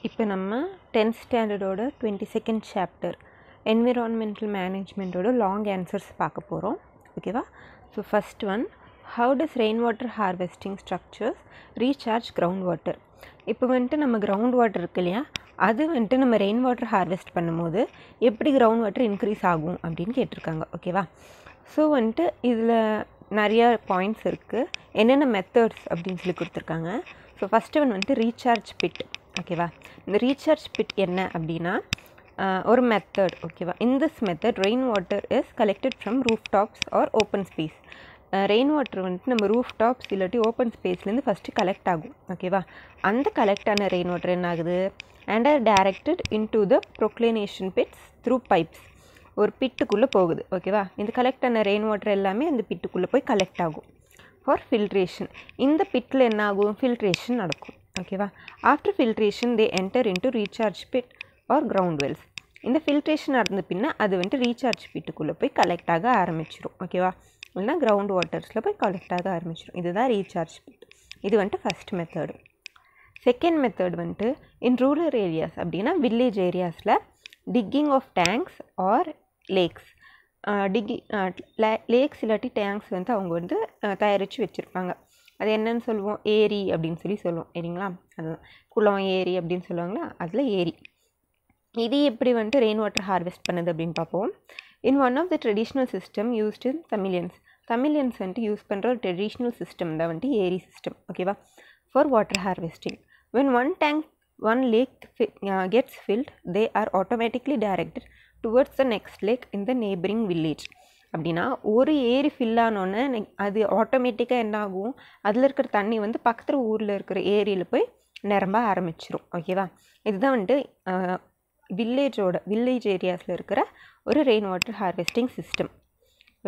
இப்போ நம்ம 10th ஸ்டாண்டர்டோட 22nd சாப்டர் என்விரான்மெண்டல் மேனேஜ்மெண்ட்டோட லாங் ஆன்சர்ஸ் பார்க்க போகிறோம். ஓகேவா? So first one, how does rain water harvesting structures recharge ground water. இப்போ வந்துட்டு நம்ம கிரவுண்ட் வாட்டர் இருக்கு இல்லையா, அது வந்துட்டு நம்ம ரெயின் வாட்டர் ஹார்வெஸ்ட் பண்ணும்போது எப்படி கிரவுண்ட் வாட்டர் இன்க்ரீஸ் ஆகும் அப்படின்னு கேட்டிருக்காங்க. ஓகேவா? ஸோ வந்துட்டு இதில் நிறையா பாயிண்ட்ஸ் இருக்குது, என்னென்ன மெத்தட்ஸ் அப்படின்னு சொல்லி கொடுத்துருக்காங்க. ஸோ ஃபஸ்ட்டு ஒன் வந்துட்டு ரீசார்ஜ் பிட். ஓகேவா? இந்த ரீசார்ஜ் பிட் என்ன அப்படின்னா ஒரு மெத்தட். ஓகேவா? In this method rain water is collected from roof tops or open space. Rain water வந்துட்டு நம்ம ரூஃப் டாப்ஸ் இல்லாட்டி ஓப்பன் ஸ்பேஸ்லேருந்து ஃபஸ்ட்டு கலெக்ட் ஆகும். ஓகேவா? அந்த கலெக்ட் ஆன ரெயின் வாட்டர் என்ன ஆகுது, and are directed into the percolation pits through pipes. ஒரு பிட்டுக்குள்ளே போகுது. ஓகேவா? இந்த கலெக்ட் ஆன ரெயின் வாட்டர் எல்லாமே அந்த பிட்டுக்குள்ளே போய் கலெக்ட் ஆகும் ஃபார் ஃபில்ட்ரேஷன். இந்த பிட்டில் என்ன ஆகும், ஃபில்ட்ரேஷன் நடக்கும். ஓகேவா? After filtration they enter into recharge pit or ground wells. இந்த ஃபில்ட்ரேஷன் நடந்த பின்ன அது வந்துட்டு ரீசார்ஜ் பிட்டுக்குள்ளே போய் கலெக்ட் ஆக ஆரம்பிச்சிடும். ஓகேவா? இல்லைனா கிரவுண்ட் வாட்டர்ஸில் போய் கலெக்ட் ஆக ஆரம்பிச்சிடும். இதுதான் ரீசார்ஜ் பிட். இது வந்துட்டு ஃபஸ்ட் மெத்தடு. செகண்ட் மெத்தட் வந்துட்டு இன் ரூரல் ஏரியாஸ் அப்படின்னா வில்லேஜ் ஏரியாஸில் digging of tanks or lakes. Lakes இல்லாட்டி டேங்க்ஸ் வந்து அவங்க வந்து தயாரித்து வச்சுருப்பாங்க. அது என்னன்னு சொல்லுவோம், ஏரி அப்படின்னு சொல்லி சொல்லுவோம். சரிங்களா? அதுதான் குளம், ஏரி அப்படின்னு சொல்லுவாங்களா, அதில் ஏரி. இது எப்படி வந்துட்டு ரெயின் வாட்டர் ஹார்வெஸ்ட் பண்ணுது அப்படின்னு பார்ப்போம். In one of the traditional system used in Tamilians வந்துட்டு யூஸ் பண்ணுற ஒரு ட்ரெடிஷ்னல் சிஸ்டம் தான் வந்துட்டு ஏரி சிஸ்டம். ஓகேவா? For water harvesting. when one lake gets filled, they are automatically directed towards the next lake in the neighboring village. அப்படின்னா ஒரு ஏரி ஃபில் ஆனோன்னே அது ஆட்டோமேட்டிக்காக என்ன ஆகும், அதில் இருக்கிற தண்ணி வந்து பக்கத்தில் ஊரில் இருக்கிற ஏரியில் போய் நிரம்ப ஆரம்பிச்சிடும். ஓகேவா? இதுதான் வந்துட்டு வில்லேஜ் ஏரியாஸில் இருக்கிற ஒரு ரெயின் வாட்டர் ஹார்வெஸ்டிங் சிஸ்டம்.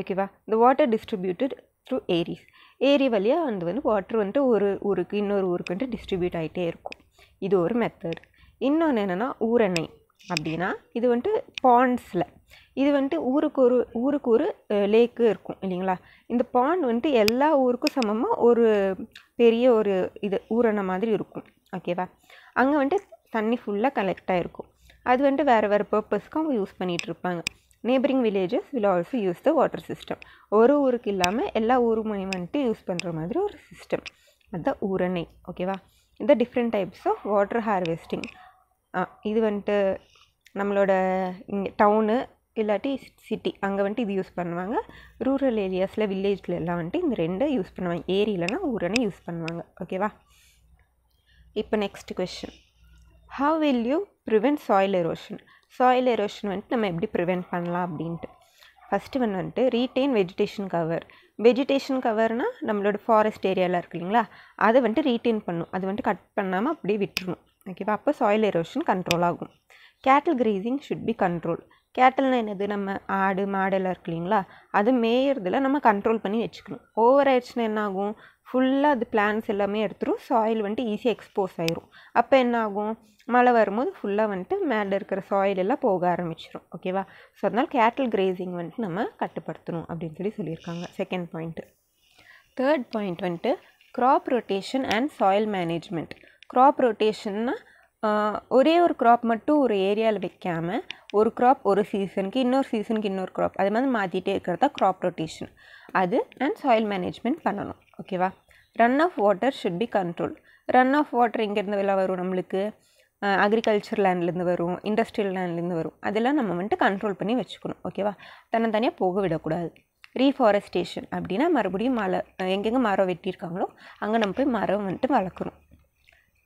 ஓகேவா? இந்த வாட்டர் டிஸ்ட்ரிபியூட்டட் த்ரூ ஏரிஸ். ஏரி வழியாக வந்து வாட்டர் வந்துட்டு ஒரு ஊருக்கு இன்னொரு ஊருக்கு வந்துட்டு டிஸ்ட்ரிபியூட் ஆகிட்டே இருக்கும். இது ஒரு மெத்தட். இன்னொன்று என்னென்னா ஊரணை. அப்படின்னா இது வந்துட்டு பாண்ட்ஸில், இது வந்துட்டு ஊருக்கு ஒரு லேக்கு இருக்கும் இல்லைங்களா. இந்த பாண்ட் வந்துட்டு எல்லா ஊருக்கும் சமமாக ஒரு பெரிய ஒரு இது ஊரணை மாதிரி இருக்கும். ஓகேவா? அங்கே வந்துட்டு தண்ணி ஃபுல்லாக கலெக்ட் ஆகிருக்கும். அது வந்துட்டு வேறு பர்பஸ்க்கு அவங்க யூஸ் பண்ணிகிட்டு இருப்பாங்க. neighboring villages will also use the water system. ஒரு ஊருக்கு இல்லாமல் எல்லா ஊருமே வந்துட்டு யூஸ் பண்ணுற மாதிரி ஒரு சிஸ்டம், அதுதான் ஊரணை. ஓகேவா? இந்த different types of water harvesting. இது வந்துட்டு நம்மளோட இங்கே டவுனு இல்லாட்டி சிட்டி அங்கே வந்துட்டு இது யூஸ் பண்ணுவாங்க. ரூரல் ஏரியாஸில் வில்லேஜில் எல்லாம் வந்துட்டு இந்த ரெண்டை யூஸ் பண்ணுவாங்க. ஏரியிலனா ஊரணை யூஸ் பண்ணுவாங்க. ஓகேவா? இப்போ next question, how will you prevent soil erosion. Soil erosion வந்துட்டு நம்ம எப்படி ப்ரிவென்ட் பண்ணலாம் அப்படின்ட்டு. ஃபஸ்ட்டு ஒன் வந்துட்டு ரீட்டைன் வெஜிடேஷன் கவர். வெஜிடேஷன் கவர்னால் நம்மளோட ஃபாரஸ்ட் ஏரியாவில் இருக்கு இல்லைங்களா, அதை வந்துட்டு ரீட்டைன் பண்ணும். அது வந்துட்டு கட் பண்ணாமல் அப்படியே விட்டுருணும். ஓகேவா? அப்போ சாயில் எரோஷன் கண்ட்ரோல் ஆகும். கேட்டில் கிரேசிங் ஷுட் பி கண்ட்ரோல். கேட்டல்னால் என்னது, நம்ம ஆடு மாடெல்லாம் இருக்கு இல்லைங்களா, அது மேயறதில் நம்ம கண்ட்ரோல் பண்ணி வச்சுக்கணும். ஓவர் ஆயிடுச்சுன்னா என்ன ஆகும், ஃபுல்லாக அது பிளான்ஸ் எல்லாமே எடுத்துரும், சாயில் வந்துட்டு ஈஸியாக எக்ஸ்போஸ் ஆயிரும். அப்போ என்ன ஆகும், மழை வரும்போது ஃபுல்லாக வந்துட்டு மேலே இருக்கிற சாயில் எல்லாம் போக ஆரம்பிச்சிடும். ஓகேவா? ஸோ அதனால் கேட்டில் கிரேசிங் வந்துட்டு நம்ம கட்டுப்படுத்தணும் அப்படின்னு சொல்லியிருக்காங்க. Second point. தேர்ட் பாயிண்ட் வந்துட்டு crop rotation and soil management. Crop ரொட்டேஷன்னா ஒரே ஒரு க்ராப் மட்டும் ஒரு ஏரியாவில் வைக்காமல் ஒரு க்ராப் ஒரு சீசனுக்கு இன்னொரு க்ராப் அது மாதிரி மாற்றிட்டே இருக்கிறதா க்ராப் ரொட்டேஷன். அது அண்ட் சாயில் மேனேஜ்மெண்ட் பண்ணணும். ஓகேவா? Run off water should be control. Run off water எங்கேருந்து வெளில வரும், நம்மளுக்கு அக்ரிகல்ச்சர் லேண்ட்லேருந்து வரும், இண்டஸ்ட்ரியல் லேண்ட்லேருந்து வரும். அதெல்லாம் நம்ம வந்துட்டு கண்ட்ரோல் பண்ணி வச்சுக்கணும். ஓகேவா? தனியாக போக விடக்கூடாது. ரீஃபாரஸ்டேஷன் அப்படின்னா மறுபடியும் எங்கெங்கே மரம் வெட்டியிருக்காங்களோ அங்கே நம்ம போய் மரம் வந்துட்டு வளர்க்கணும்.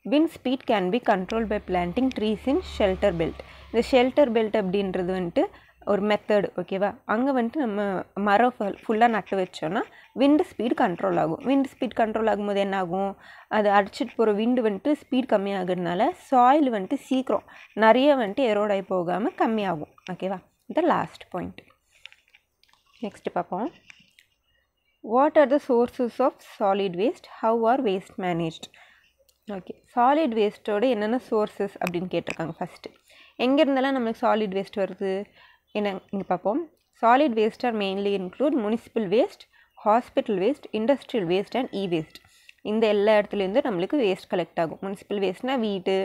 wind speed can be controlled by planting trees in shelter belt. இந்த ஷெல்டர் பெல்ட் அப்படின்றது வந்துட்டு ஒரு மெத்தடு. ஓகேவா? அங்கே வந்துட்டு நம்ம மரம் ஃபுல்லாக நட்டு வச்சோன்னா விண்டு ஸ்பீட் கண்ட்ரோல் ஆகும். விண்டு ஸ்பீட் கண்ட்ரோல் ஆகும்போது என்ன ஆகும், அது அடிச்சிட்டு போகிற விண்டு வந்துட்டு ஸ்பீட் கம்மியாகிறதுனால சாயில் வந்துட்டு சீக்கிரம் நிறைய வந்துட்டு எரோடாகி போகாமல் கம்மியாகும். ஓகேவா? இந்த லாஸ்ட் பாயிண்ட். நெக்ஸ்ட் பார்ப்போம். What are the sources of solid waste, how are waste managed. Okay, solid வேஸ்ட்டோட என்னென்ன சோர்ஸஸ் அப்படின்னு கேட்டிருக்காங்க. ஃபஸ்ட்டு எங்கேருந்தெல்லாம் நம்மளுக்கு சாலிட் வேஸ்ட் வருது என்ன இங்கே பார்ப்போம். Solid waste are mainly include municipal waste, hospital waste, industrial waste and E waste. இந்த எல்லா இடத்துலேருந்து நம்மளுக்கு வேஸ்ட் கலெக்ட் ஆகும். முனிசிபல் வேஸ்ட்னால் வீடு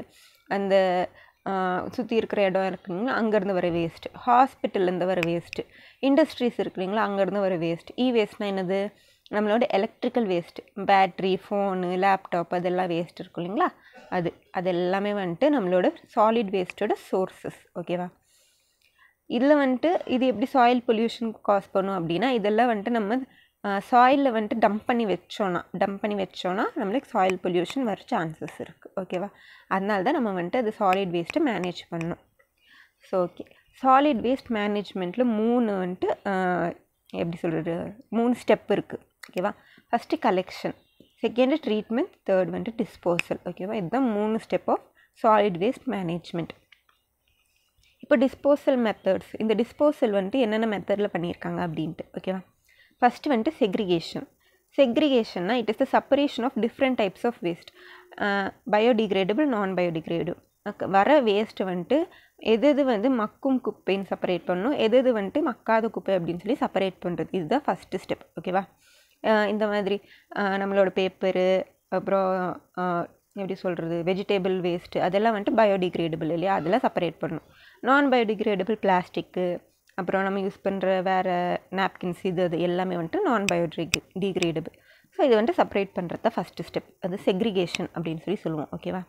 அந்த சுற்றி இருக்கிற இடம் இருக்குங்களா அங்கேருந்து வர வேஸ்ட்டு, ஹாஸ்பிட்டல்லேருந்து வர வேஸ்ட்டு, இண்டஸ்ட்ரீஸ் இருக்குங்களா அங்கேருந்து வர வேஸ்ட். வேஸ்ட்னால் என்னது, நம்மளோட electrical waste, battery, phone, laptop அதெல்லாம் வேஸ்ட் இருக்கும் இல்லைங்களா, அது எல்லாமே வந்துட்டு நம்மளோட சாலிட் வேஸ்ட்டோட சோர்ஸஸ். ஓகேவா. இதில் வந்துட்டு இது எப்படி சாயில் பொல்யூஷனுக்கு காஸ் பண்ணும் அப்படின்னா, இதெல்லாம் வந்துட்டு நம்ம சாயிலில் வந்துட்டு டம்ப் பண்ணி வச்சோன்னா நம்மளுக்கு சாயில் பொல்யூஷன் வர சான்சஸ் இருக்குது. ஓகேவா. அதனால தான் நம்ம வந்துட்டு அது சாலிட் வேஸ்ட்டை மேனேஜ் பண்ணணும். ஸோ ஓகே, சாலிட் வேஸ்ட் மேனேஜ்மெண்ட்டில் 3 வந்துட்டு எப்படி சொல்கிறது 3 ஸ்டெப் இருக்குது. ஓகேவா. First collection, second treatment, third வந்துட்டு டிஸ்போசல். ஓகேவா. இதுதான் 3 step of solid waste management. இப்போ டிஸ்போசல் மெத்தட்ஸ், இந்த டிஸ்போசல் வந்துட்டு என்னென்ன மெத்தடில் பண்ணியிருக்காங்க அப்படின்ட்டு. ஓகேவா. ஃபஸ்ட்டு வந்துட்டு செக்ரிகேஷன்னா it is the separation of different types of waste, biodegradable, non biodegradable. வர வேஸ்ட்டு வந்துட்டு எது வந்து மக்கும் குப்பைன்னு செப்பரேட் பண்ணணும், எது வந்துட்டு மக்காத குப்பை அப்படின்னு சொல்லி செப்பரேட் பண்ணுறது. இதுதான் ஃபஸ்ட்டு ஸ்டெப். ஓகேவா. இந்த மாதிரி நம்மளோட பேப்பரு, அப்புறம் எப்படி சொல்கிறது வெஜிடேபிள் வேஸ்ட்டு அதெல்லாம் வந்துட்டு பயோடிகிரேடபிள் இல்லையா, அதெல்லாம் செப்பரேட் பண்ணணும். நான் பயோடிகிரேடபிள் பிளாஸ்டிக்கு, அப்புறம் நம்ம யூஸ் பண்ணுற வேறு நாப்கின்ஸ் அது எல்லாமே வந்துட்டு நான் பயோடிகிரேடபிள். ஸோ இது வந்துட்டு செப்பரேட் பண்ணுறது தான் ஃபஸ்ட்டு ஸ்டெப், அது செக்ரிகேஷன் அப்படின்னு சொல்லி சொல்லுவோம். ஓகேவா.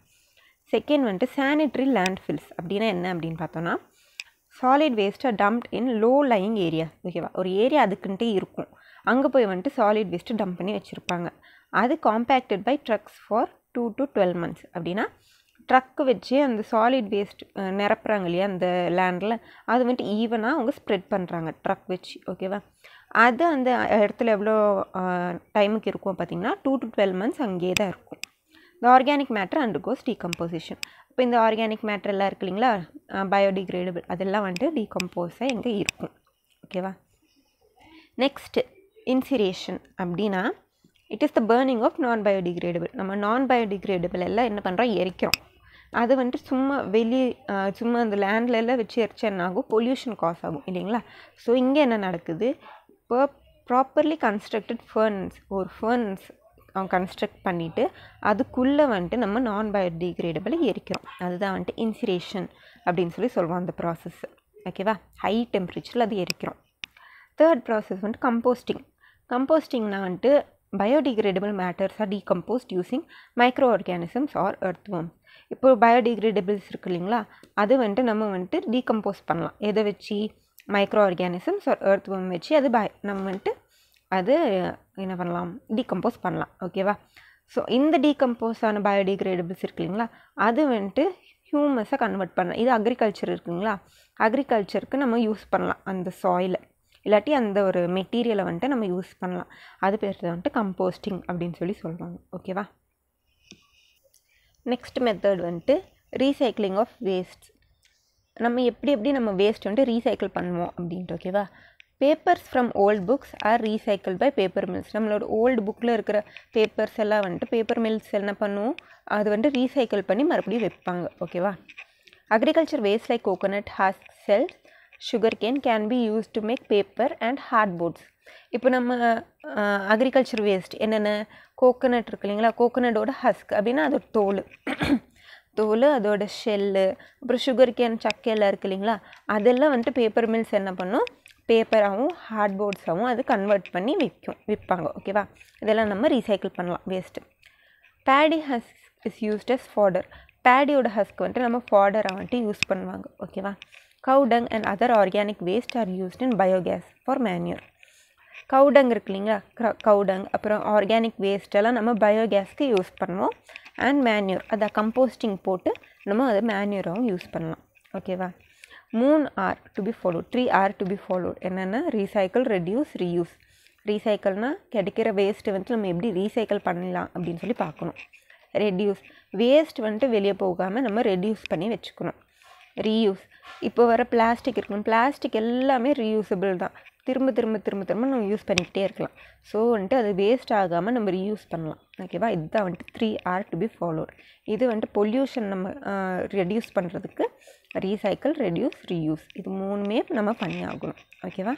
செகண்ட் வந்துட்டு சானிட்டரி லேண்ட்ஃபில்ஸ் அப்படின்னா என்ன அப்படின்னு பார்த்தோன்னா, சாலிட் வேஸ்ட்டாக டம்ப்ட் இன் லோ லையிங் ஏரியா. ஓகேவா. ஒரு ஏரியா அதுக்குன்ட்டே இருக்கும், அங்கே போய் வந்துட்டு சாலிட் வேஸ்ட்டு டம்ப் பண்ணி வச்சுருப்பாங்க. அது compacted by trucks for 2 to 12 months. அப்படின்னா ட்ரக்கு வச்சு அந்த சாலிட் வேஸ்ட் நிரப்புறாங்க இல்லையா அந்த லேண்டில், அது வந்துட்டு ஈவனாக அவங்க ஸ்ப்ரெட் பண்ணுறாங்க ட்ரக் வச்சு. ஓகேவா. அது அந்த இடத்துல எவ்வளோ டைமுக்கு இருக்கும் பார்த்திங்கன்னா 2 to 12 months அங்கேயே தான் இருக்கும். இந்த ஆர்கானிக் மேட்டர் அண்டர்கோஸ் டீகம்போசிஷன். இப்போ இந்த ஆர்கானிக் மேட்டர் எல்லாம் இருக்கு இல்லைங்களா பயோடிகிரேடபிள், அதெல்லாம் வந்துட்டு டீகம்போஸாக எங்கே இருக்கும். ஓகேவா. நெக்ஸ்ட்டு இன்சிரேஷன் அப்படின்னா it is the burning of non biodegradable. நம்ம நான் பயோடிகிரேடபிள் எல்லாம் என்ன பண்ணுறோம், எரிக்கிறோம். அது வந்துட்டு சும்மா அந்த லேண்டில் எல்லாம் வச்சு எரிச்சா என்ன ஆகும், பொல்யூஷன் காஸ் ஆகும் இல்லைங்களா. ஸோ இங்கே என்ன நடக்குது, இப்போ ப்ராப்பர்லி கன்ஸ்ட்ரக்டட் ஒரு ஃபர்னஸ் அவங்க கன்ஸ்ட்ரக்ட் பண்ணிவிட்டு அதுக்குள்ளே வந்துட்டு நம்ம நான் பயோடிகிரேடபிளை எரிக்கிறோம். அதுதான் வந்துட்டு இன்சிரேஷன் அப்படின்னு சொல்லி சொல்லுவோம் அந்த ப்ராசஸ். ஓகேவா. ஹை டெம்பரேச்சரில் அது எரிக்கிறோம். தேர்ட் ப்ராசஸ் வந்துட்டு கம்போஸ்டிங்னா வந்துட்டு biodegradable matters are decomposed using microorganisms or earthworms. இப்போ பயோடிகிரேடபிள்ஸ் இருக்கு இல்லைங்களா, அது வந்துட்டு நம்ம வந்துட்டு டீகம்போஸ் பண்ணலாம். எதை வச்சு, மைக்ரோ ஆர்கானிசம்ஸ் ஒரு எர்த்வர்ம் வச்சு அது நம்ம வந்துட்டு அது என்ன பண்ணலாம், டீகம்போஸ் பண்ணலாம். ஓகேவா. ஸோ இந்த டீகம்போஸ் ஆன பயோடிகிரேடபிள்ஸ் இருக்கு இல்லைங்களா, அது வந்துட்டு ஹியூமஸை கன்வெர்ட் பண்ணலாம். இது அக்ரிகல்ச்சர் இருக்குங்களா, அக்ரிகல்ச்சருக்கு நம்ம யூஸ் பண்ணலாம் அந்த சாயிலை, இல்லாட்டி அந்த ஒரு மெட்டீரியலை வந்துட்டு நம்ம யூஸ் பண்ணலாம். அது பேர் தான் வந்துட்டு கம்போஸ்டிங் அப்படின்னு சொல்லி சொல்லுவாங்க. ஓகேவா. நெக்ஸ்ட் மெத்தட் வந்துட்டு ரீசைக்ளிங் ஆஃப் வேஸ்ட். நம்ம எப்படி நம்ம வேஸ்ட் வந்துட்டு ரீசைக்கிள் பண்ணுவோம் அப்படின்ட்டு. ஓகேவா. Papers from old books are recycle by paper mills. நம்மளோட ஓல்டு புக்கில் இருக்கிற பேப்பர்ஸ் எல்லாம் வந்துட்டு பேப்பர் மில்ஸ் என்ன பண்ணுவோம், அது வந்துட்டு ரீசைக்கிள் பண்ணி மறுபடியும் வைப்பாங்க. ஓகேவா. Agriculture waste like coconut husk shells sugarcane can be used to make paper and hardboards. இப்போ நம்ம அக்ரிகல்ச்சர் வேஸ்ட் என்னென்ன, கோகோனட் இருக்கு இல்லைங்களா, கோகோனட்டோட ஹஸ்க் அப்படின்னா அதோட தோல், அதோட ஷெல்லு, அப்புறம் சுகர்கேன் சக்கையெல்லாம் இருக்குது இல்லைங்களா, அதெல்லாம் வந்துட்டு பேப்பர் மில்ஸ் என்ன பண்ணும், பேப்பராகவும் ஹார்ட்போர்ட்ஸாகவும் அது கன்வெர்ட் பண்ணி விற்பாங்க. ஓகேவா. இதெல்லாம் நம்ம ரீசைக்கிள் பண்ணலாம் waste. Paddy husk is used as fodder. பேடியோட ஹஸ்க் வந்துட்டு நம்ம ஃபாடராக வந்துட்டு யூஸ் பண்ணுவாங்க. ஓகேவா. Cow dung and other organic waste are used in biogas for manure. Cow dung இருக்கு இல்லைங்களா, cow dung அப்புறம் ஆர்கானிக் வேஸ்ட் எல்லாம் நம்ம பயோகேஸ்க்கு யூஸ் பண்ணுவோம். அண்ட் மேன்யூர், அதை கம்போஸ்டிங் போட்டு நம்ம அதை மேன்யூராகவும் யூஸ் பண்ணலாம். ஓகேவா. 3R to be followed, 3R to be followed. என்னென்னா ரீசைக்கிள், ரெடியூஸ், ரீயூஸ். ரீசைக்கிள்னால் கிடைக்கிற வேஸ்ட்டு வந்துட்டு நம்ம எப்படி ரீசைக்கிள் பண்ணலாம் அப்படின்னு சொல்லி பார்க்கணும். ரெடியூஸ், வேஸ்ட் வந்துட்டு வெளியே போகாமல் நம்ம ரெடியூஸ் பண்ணி வச்சுக்கணும். ரீயூஸ், இப்போ வர பிளாஸ்டிக் இருக்கணும், பிளாஸ்டிக் எல்லாமே ரீயூசபிள் தான், திரும்ப நம்ம யூஸ் பண்ணிக்கிட்டே இருக்கலாம். ஸோ வந்துட்டு அது வேஸ்ட் ஆகாமல் நம்ம ரீயூஸ் பண்ணலாம். ஓகேவா. இதுதான் வந்துட்டு 3R to be followed. இது வந்துட்டு பொல்யூஷன் நம்ம ரெடியூஸ் பண்ணுறதுக்கு ரீசைக்கிள், ரெடியூஸ், ரீயூஸ் இது 3மே நம்ம பண்ணி ஆகணும். ஓகேவா.